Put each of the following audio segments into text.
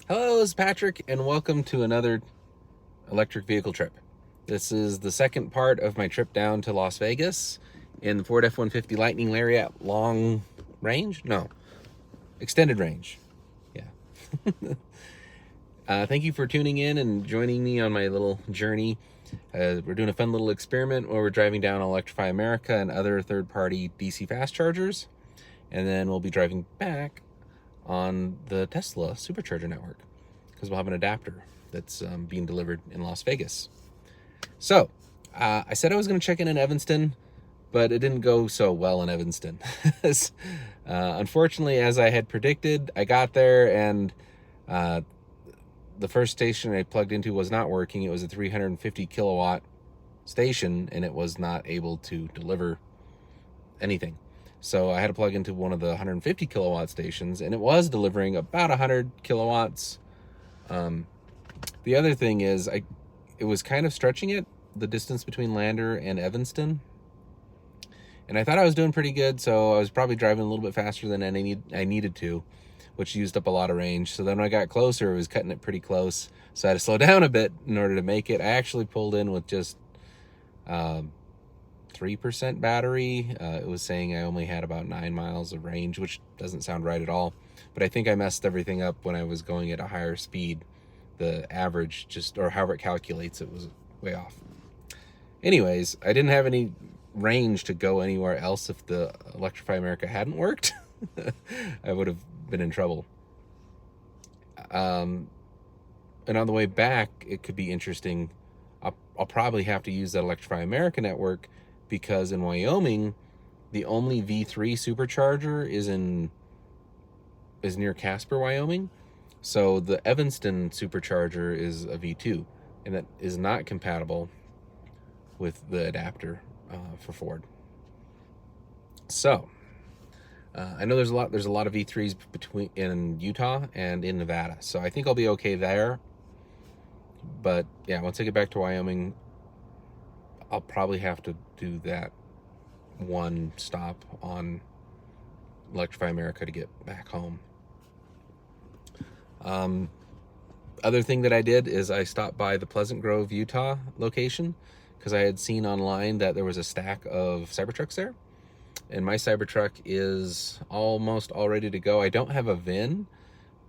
Hello, this is Patrick, and welcome to another electric vehicle trip. This is the second part of my trip down to Las Vegas in the Ford F-150 Lightning Lariat long range? No, extended range. Yeah. Thank you for tuning in and joining me on my little journey. We're doing a fun little experiment where we're driving down Electrify America and other third-party DC fast chargers, and then we'll be driving back on the Tesla supercharger network because we'll have an adapter that's being delivered in Las Vegas. So I said I was going to check in Evanston, but it didn't go so well in Evanston. Unfortunately, as I had predicted, I got there and the first station I plugged into was not working. It was a 350 kilowatt station and it was not able to deliver anything. So I had to plug into one of the 150 kilowatt stations and it was delivering about 100 kilowatts. The other thing is it was kind of stretching it, the distance between Lander and Evanston. And I thought I was doing pretty good, so I was probably driving a little bit faster than I needed to, which used up a lot of range. So then when I got closer, it was cutting it pretty close. So I had to slow down a bit in order to make it. I actually pulled in with just 3% battery. It was saying I only had about 9 miles of range, which doesn't sound right at all. But I think I messed everything up when I was going at a higher speed. The average or however it calculates, it was way off. Anyways, I didn't have any range to go anywhere else if the Electrify America hadn't worked. I would have been in trouble. And on the way back, it could be interesting. I'll probably have to use that Electrify America network because in Wyoming, the only V3 supercharger is near Casper, Wyoming. So the Evanston supercharger is a V2, and that is not compatible with the adapter for Ford. So I know there's a lot of V3s in Utah and in Nevada, so I think I'll be okay there. But yeah, once I get back to Wyoming, I'll probably have to do that one stop on Electrify America to get back home. Other thing that I did is I stopped by the Pleasant Grove, Utah location because I had seen online that there was a stack of Cybertrucks there. And my Cybertruck is almost all ready to go. I don't have a VIN,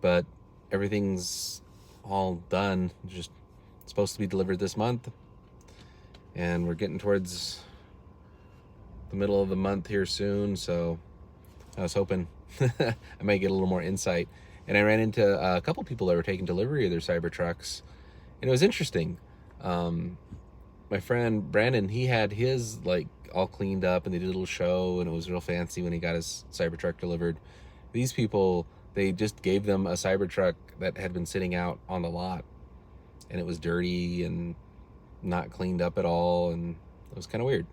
but everything's all done. Just supposed to be delivered this month. And we're getting towards the middle of the month here soon, so I was hoping I might get a little more insight. And I ran into a couple people that were taking delivery of their Cybertrucks, and it was interesting. My friend Brandon, he had his like all cleaned up, and they did a little show, and it was real fancy when he got his Cybertruck delivered. These people, they just gave them a Cybertruck that had been sitting out on the lot, and it was dirty and not cleaned up at all, and it was kind of weird.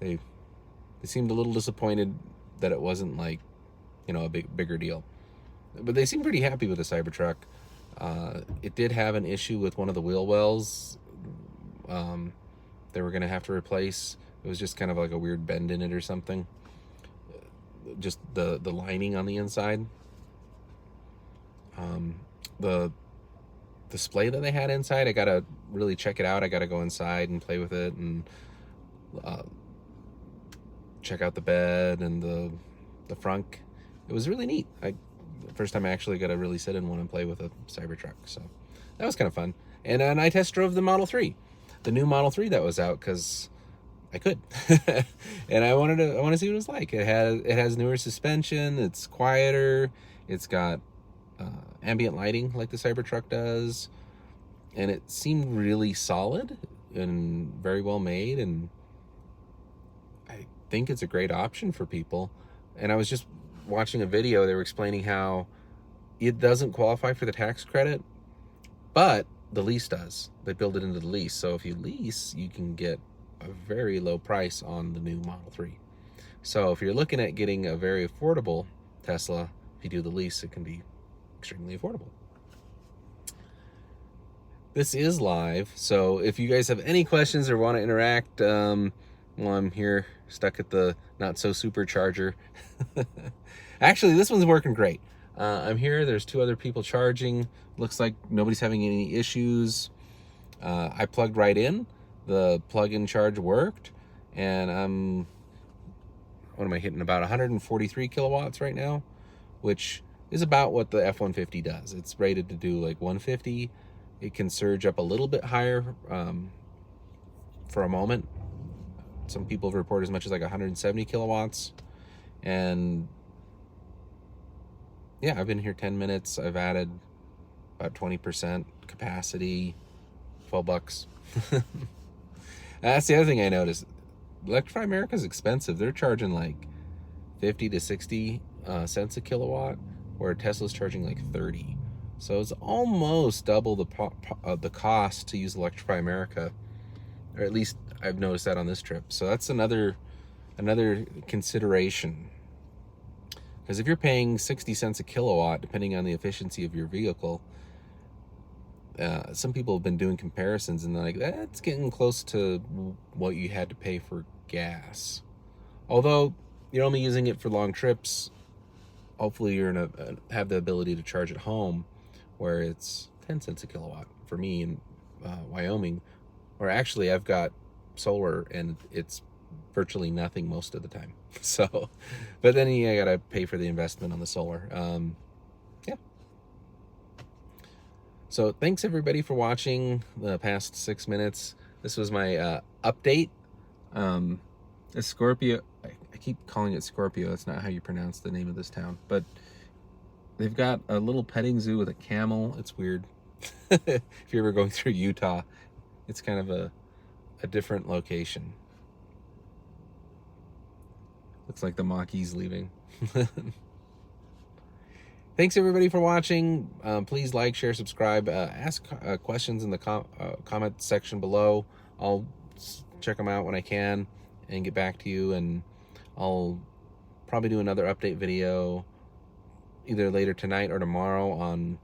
They seemed a little disappointed that it wasn't like, a bigger deal. But they seemed pretty happy with the Cybertruck. It did have an issue with one of the wheel wells. They were going to have to replace. It was just kind of like a weird bend in it or something. Just the lining on the inside. The display that they had inside, I got to really check it out. I got to go inside and play with it and check out the bed and the frunk. It was really neat. First time I actually got to really sit in one and play with a Cybertruck, so that was kind of fun. And then I test drove the Model 3, the new Model 3 that was out, because I could. And I want to see what it was like. It has newer suspension, it's quieter, it's got ambient lighting like the Cybertruck does, and it seemed really solid and very well made, and I think it's a great option for people. And I was just watching a video, they were explaining how it doesn't qualify for the tax credit, but the lease does. They build it into the lease. So if you lease, you can get a very low price on the new Model 3. So if you're looking at getting a very affordable Tesla, if you do the lease, it can be extremely affordable. This is live, so if you guys have any questions or want to interact, well, I'm here stuck at the not so supercharger. Actually, this one's working great. I'm here. There's 2 other people charging. Looks like nobody's having any issues. I plugged right in. The plug-in charge worked, and what am I hitting? About 143 kilowatts right now, which is about what the F-150 does. It's rated to do like 150. It can surge up a little bit higher for a moment. Some people report as much as like 170 kilowatts. And yeah, I've been here 10 minutes. I've added about 20% capacity, $12. That's the other thing I noticed. Electrify America is expensive. They're charging like 50 to 60 cents a kilowatt, where Tesla's charging like 30. So it's almost double the cost to use Electrify America, or at least I've noticed that on this trip. So that's another consideration. Because if you're paying 60 cents a kilowatt, depending on the efficiency of your vehicle, some people have been doing comparisons, and they're like, that's getting close to what you had to pay for gas. Although you're only using it for long trips, hopefully you're gonna have the ability to charge at home, where it's 10 cents a kilowatt for me in Wyoming. Or actually, I've got solar, and it's virtually nothing most of the time. So, but then I gotta pay for the investment on the solar. Yeah. So thanks everybody for watching the past 6 minutes. This was my update. The Scorpio, I keep calling it Scorpio. That's not how you pronounce the name of this town, but they've got a little petting zoo with a camel. It's weird. If you're ever going through Utah, it's kind of a different location. Looks like the Maquis leaving. Thanks everybody for watching. Please like, share, subscribe. Ask questions in the comment section below. I'll check them out when I can and get back to you. And I'll probably do another update video either later tonight or tomorrow on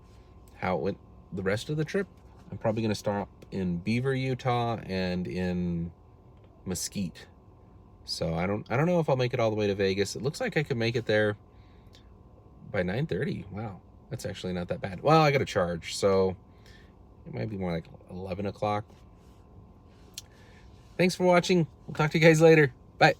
how it went the rest of the trip. I'm probably going to stop in Beaver, Utah, and in Mesquite. So I don't know if I'll make it all the way to Vegas. It looks like I could make it there by 9:30. Wow, that's actually not that bad. Well, I got to charge, so it might be more like 11 o'clock. Thanks for watching. We'll talk to you guys later. Bye.